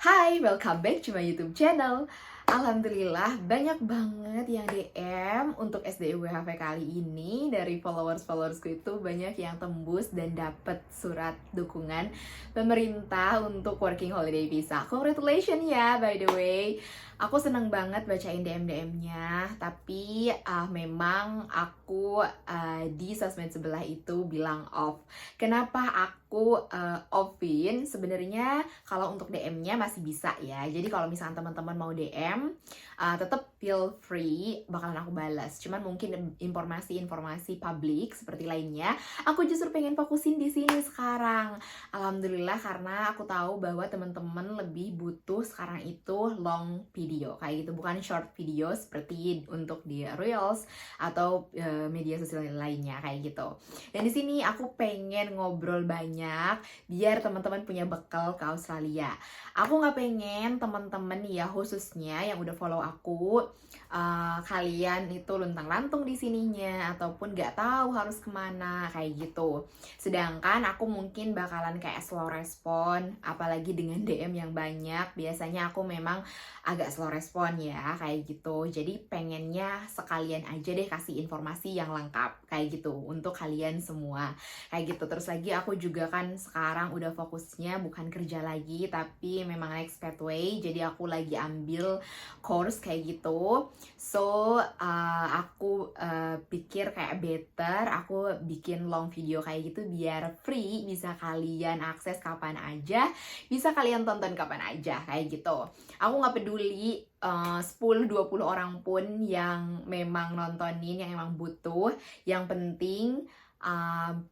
Hai, welcome back to my YouTube channel. Alhamdulillah banyak banget yang DM untuk SDUWHV kali ini. Dari followers-followersku itu banyak yang tembus dan dapet surat dukungan pemerintah untuk working holiday visa. Congratulations ya, by the way. Aku seneng banget bacain DM-DM-nya, tapi memang aku di sosmed sebelah itu bilang off. Kenapa aku offin? Sebenarnya kalau untuk DM-nya masih bisa ya. Jadi kalau misalnya teman-teman mau DM, tetap feel free, bakalan aku balas. Cuman mungkin informasi-informasi publik seperti lainnya, aku justru pengen fokusin di sini sekarang. Alhamdulillah karena aku tahu bahwa teman-teman lebih butuh sekarang itu long video kayak gitu, bukan short video seperti untuk di Reels atau media sosial lainnya kayak gitu. Dan di sini aku pengen ngobrol banyak biar teman-teman punya bekal ke Australia. Aku nggak pengen teman-teman ya, khususnya yang udah follow aku, kalian itu luntang-lantung di sininya ataupun nggak tahu harus kemana kayak gitu. Sedangkan aku mungkin bakalan kayak slow respon, apalagi dengan DM yang banyak. Biasanya aku memang agak slow respon ya kayak gitu. Jadi pengennya sekalian aja deh kasih informasi yang lengkap kayak gitu untuk kalian semua kayak gitu. Terus lagi aku juga kan sekarang udah fokusnya bukan kerja lagi, tapi memang next pathway. Jadi aku lagi ambil course kayak gitu. So aku pikir kayak better aku bikin long video kayak gitu biar free, bisa kalian akses kapan aja, bisa kalian tonton kapan aja kayak gitu. Aku nggak peduli 10-20 orang pun yang memang nontonin, yang emang butuh. Yang penting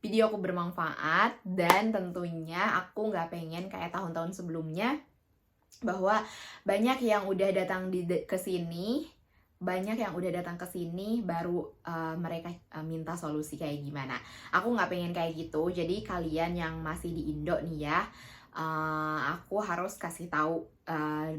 video aku bermanfaat, dan tentunya aku nggak pengen kayak tahun-tahun sebelumnya bahwa banyak yang udah datang ke sini, baru mereka minta solusi kayak gimana. Aku nggak pengen kayak gitu. Jadi kalian yang masih di Indo nih ya, aku harus kasih tahu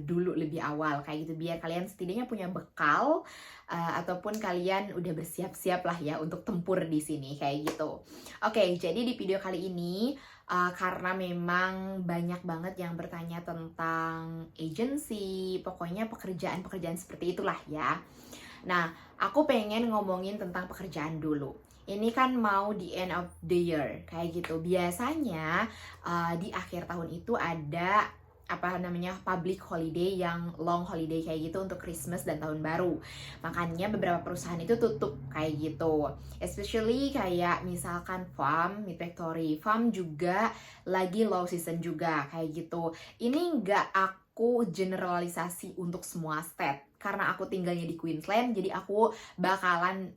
dulu lebih awal kayak gitu biar kalian setidaknya punya bekal, ataupun kalian udah bersiap-siap lah ya untuk tempur di sini kayak gitu. Oke, jadi di video kali ini karena memang banyak banget yang bertanya tentang agency, pokoknya pekerjaan-pekerjaan seperti itulah ya. Nah, aku pengen ngomongin tentang pekerjaan dulu. Ini kan mau di end of the year kayak gitu. Biasanya di akhir tahun itu ada public holiday, yang long holiday kayak gitu untuk Christmas dan tahun baru. Makanya beberapa perusahaan itu tutup kayak gitu. Especially kayak misalkan farm, Mid Factory Farm juga lagi low season juga kayak gitu. Ini nggak aku generalisasi untuk semua state karena aku tinggalnya di Queensland, jadi aku bakalan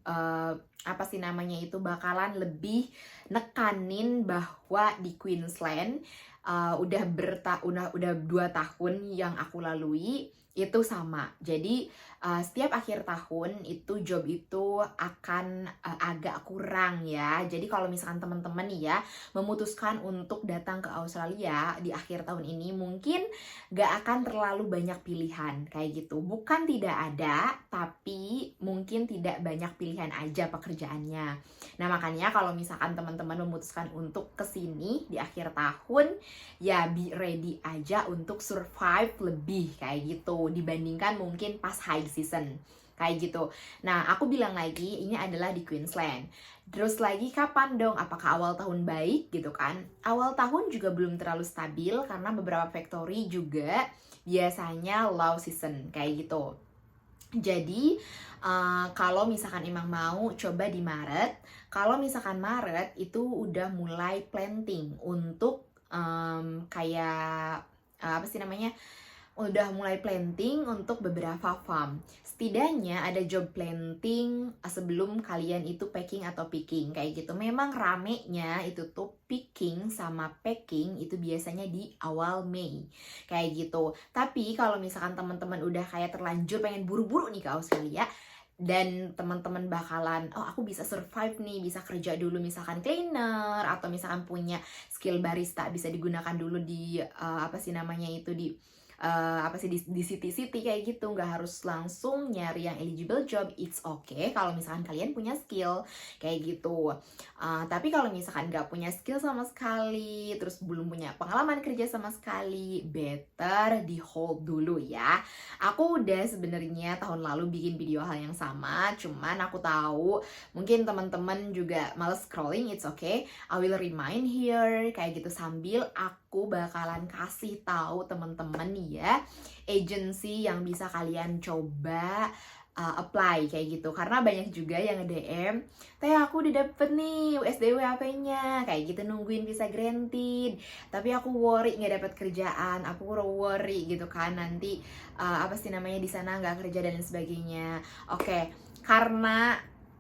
bakalan lebih nekanin bahwa di Queensland udah 2 tahun yang aku lalui itu sama. Jadi setiap akhir tahun itu job itu akan agak kurang ya. Jadi kalau misalkan teman-teman nih ya memutuskan untuk datang ke Australia di akhir tahun ini, mungkin gak akan terlalu banyak pilihan kayak gitu. Bukan tidak ada, tapi mungkin tidak banyak pilihan aja pekerjaannya. Nah makanya kalau misalkan teman-teman memutuskan untuk kesini di akhir tahun, ya be ready aja untuk survive lebih kayak gitu dibandingkan mungkin pas high season kayak gitu. Nah aku bilang lagi ini adalah di Queensland. Terus lagi kapan dong? Apakah awal tahun baik gitu kan? Awal tahun juga belum terlalu stabil karena beberapa factory juga biasanya low season kayak gitu. Jadi kalau misalkan emang mau coba di Maret, kalau misalkan Maret itu udah mulai planting untuk udah mulai planting untuk beberapa farm. Setidaknya ada job planting sebelum kalian itu packing atau picking kayak gitu. Memang ramenya itu tuh picking sama packing itu biasanya di awal Mei kayak gitu. Tapi kalau misalkan teman-teman udah kayak terlanjur pengen buru-buru nih ke Australia, dan teman-teman bakalan aku bisa survive nih, bisa kerja dulu misalkan cleaner, atau misalkan punya skill barista bisa digunakan dulu di apa sih di city-city kayak gitu, nggak harus langsung nyari yang eligible job. It's okay kalau misalkan kalian punya skill kayak gitu. Tapi kalau misalkan nggak punya skill sama sekali, terus belum punya pengalaman kerja sama sekali, better di hold dulu ya. Aku udah sebenarnya tahun lalu bikin video hal yang sama, cuman aku tahu mungkin teman-teman juga males scrolling, it's okay. I will remind here kayak gitu, sambil aku bakalan kasih tahu teman-teman ya agency yang bisa kalian coba apply kayak gitu. Karena banyak juga yang nge-DM, "Teh, aku udah dapet nih SDWHP-nya," kayak gitu, nungguin visa granted, tapi aku worry nggak dapet kerjaan, aku worry gitu kan nanti apa sih namanya di sana nggak kerja dan lain sebagainya. Oke, karena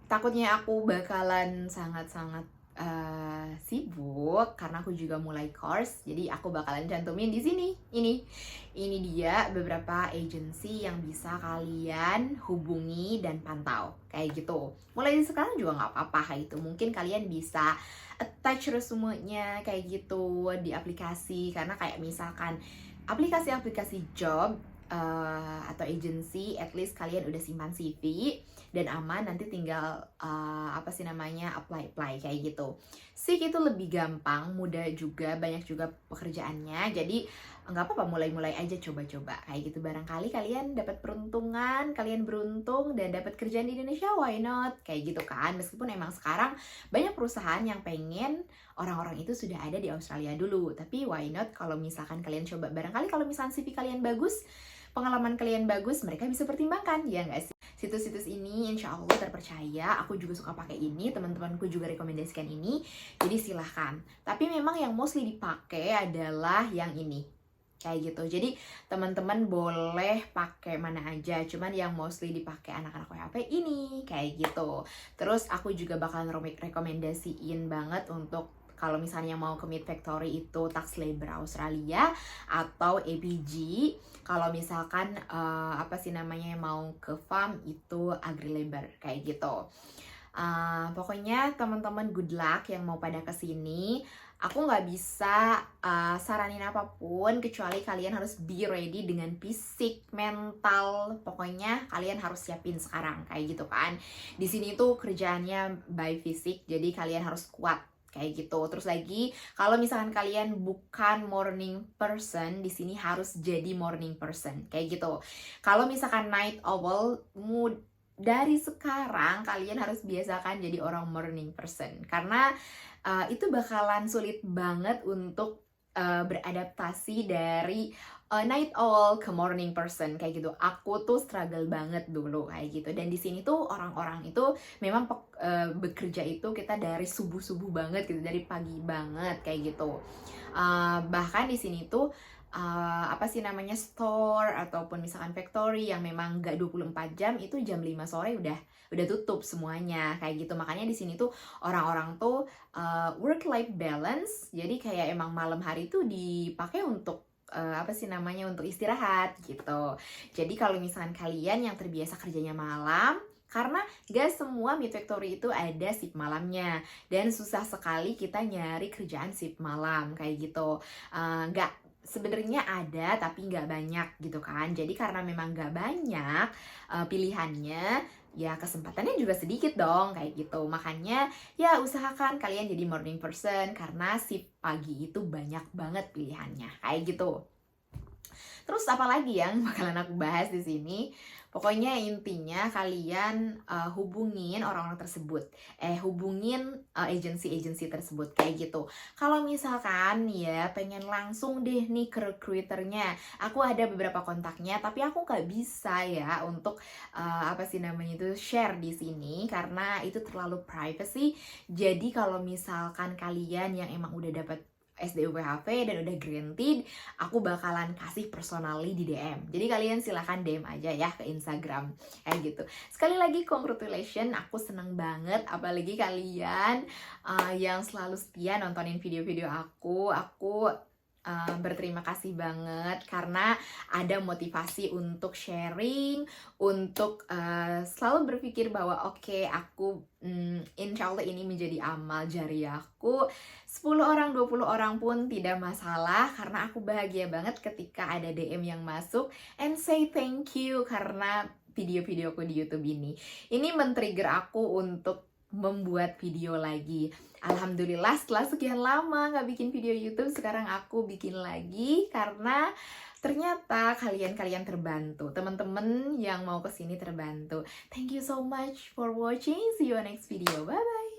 takutnya aku bakalan sangat-sangat sibuk karena aku juga mulai course, jadi aku bakalan cantumin di sini. Ini dia beberapa agency yang bisa kalian hubungi dan pantau kayak gitu. Mulai dari sekarang juga nggak apa-apa kayak gitu. Mungkin kalian bisa attach resumenya kayak gitu di aplikasi, karena kayak misalkan aplikasi-aplikasi job atau agency, at least kalian udah simpan CV dan aman, nanti tinggal apa sih namanya apply kayak gitu. Sih itu lebih gampang, mudah juga, banyak juga pekerjaannya. Jadi nggak apa-apa, mulai-mulai aja, coba-coba kayak gitu. Barangkali kalian dapat peruntungan, kalian beruntung dan dapat kerjaan di Indonesia, why not? Kayak gitu kan. Meskipun emang sekarang banyak perusahaan yang pengen orang-orang itu sudah ada di Australia dulu, tapi why not kalau misalkan kalian coba. Barangkali kalau misalkan CV kalian bagus, pengalaman kalian bagus, mereka bisa pertimbangkan, ya nggak sih? Situs-situs ini insya Allah terpercaya, aku juga suka pakai ini, teman-temanku juga rekomendasikan ini, jadi silahkan. Tapi memang yang mostly dipakai adalah yang ini, kayak gitu. Jadi teman-teman boleh pakai mana aja, cuman yang mostly dipakai anak-anak WHP ini, kayak gitu. Terus aku juga bakalan rekomendasiin banget untuk kalau misalnya mau ke Meat Factory itu Tax Labor Australia atau APG. Kalau misalkan apa sih namanya mau ke farm itu Agri Labor kayak gitu. Pokoknya teman-teman good luck yang mau pada kesini. Aku nggak bisa saranin apapun kecuali kalian harus be ready dengan fisik, mental. Pokoknya kalian harus siapin sekarang kayak gitu kan. Di sini tuh kerjaannya by fisik, jadi kalian harus kuat kayak gitu. Terus lagi, kalau misalkan kalian bukan morning person, di sini harus jadi morning person kayak gitu. Kalau misalkan night owl, dari sekarang kalian harus biasakan jadi orang morning person, karena itu bakalan sulit banget untuk beradaptasi dari night owl ke morning person kayak gitu. Aku tuh struggle banget dulu kayak gitu. Dan di sini tuh orang-orang itu memang bekerja itu kita dari subuh-subuh banget gitu, dari pagi banget kayak gitu. Bahkan di sini tuh apa sih namanya store ataupun misalkan factory yang memang nggak 24 jam, itu jam 5 sore udah tutup semuanya kayak gitu. Makanya di sini tuh orang-orang tuh work life balance, jadi kayak emang malam hari tuh dipakai untuk apa sih namanya untuk istirahat gitu. Jadi kalau misalkan kalian yang terbiasa kerjanya malam, karena gak semua Meat Factory itu ada shift malamnya, dan susah sekali kita nyari kerjaan shift malam kayak gitu. Nggak, sebenarnya ada tapi nggak banyak gitu kan. Jadi karena memang nggak banyak pilihannya, ya kesempatannya juga sedikit dong kayak gitu. Makanya ya usahakan kalian jadi morning person, karena shift pagi itu banyak banget pilihannya kayak gitu. Terus apa lagi yang bakalan aku bahas di sini? Pokoknya intinya kalian hubungin orang-orang tersebut, hubungin agency-agency tersebut kayak gitu. Kalau misalkan ya pengen langsung deh nih ke recruiternya, aku ada beberapa kontaknya, tapi aku nggak bisa ya untuk apa sih namanya itu share di sini karena itu terlalu privacy. Jadi kalau misalkan kalian yang emang udah dapat SDWHP dan udah granted, aku bakalan kasih personally di DM. Jadi kalian silahkan DM aja ya ke Instagram kayak gitu. Sekali lagi congratulations, aku seneng banget, apalagi kalian yang selalu setia nontonin video-video aku berterima kasih banget karena ada motivasi untuk sharing, untuk selalu berpikir bahwa oke, aku insya Allah ini menjadi amal jariahku. 10 orang, 20 orang pun tidak masalah, karena aku bahagia banget ketika ada DM yang masuk and say thank you karena video-videoku di YouTube ini. Ini men-trigger aku untuk membuat video lagi. Alhamdulillah setelah sekian lama nggak bikin video YouTube, sekarang aku bikin lagi karena ternyata kalian terbantu. Teman-teman yang mau kesini terbantu. Thank you so much for watching. See you on next video. Bye-bye.